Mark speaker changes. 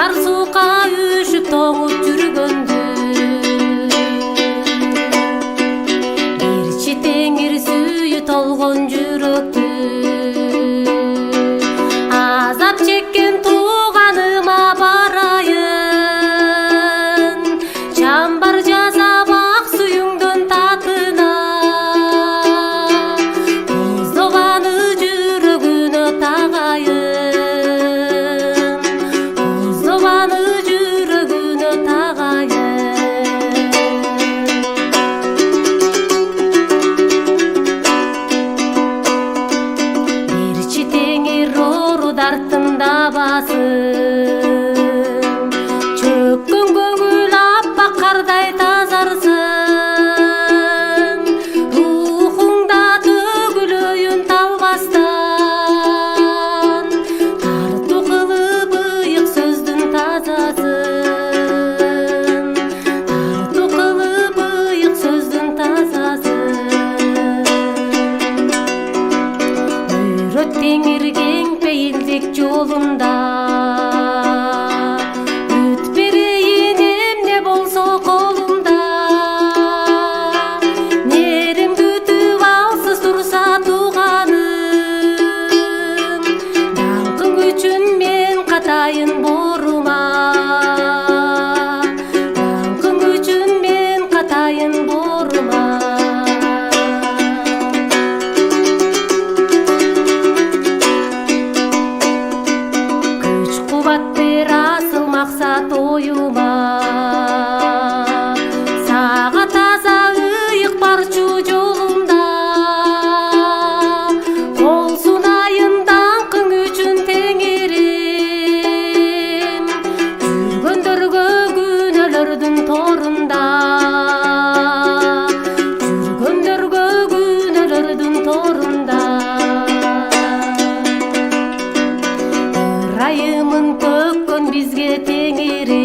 Speaker 1: Карсуука үшүп тоңуп жүргөндү Бирчи теңир сүйү толгон жүрөктү Азап чеккен тууганыма барайын Чамбар жасап ак сүйүңдөн татына Козобаны жүрөгүнө тагайын Козобаны жүрөгүнө тагайын Бирчи теңир ору дартында басым Чөккөн көңүл аппак кардай тазарсын Рухуңда төгүлөйүн талбастан Тартуу кылып ыйык сөздүн тазасын Тартуу кылып ыйык сөздүн тазасын Өрөт теңир кең пейилдик жолунда Өт берейин эмне болсо колумда Нерим күтүп алсыз турса тууганым Даңкың үчүн мен катайын борума Даңкың үчүн мен катайын борума Күч-кубат бер асыл максат оюма Сага таза ыйык барчу жолумда Кол сунайын даңкың үчүн теңирим Жүргөндөргө күнөөлөрдүн торунда Жүргөндөргө күнөөлөрдүн торунда Ырайымын төккөн бизге теңирим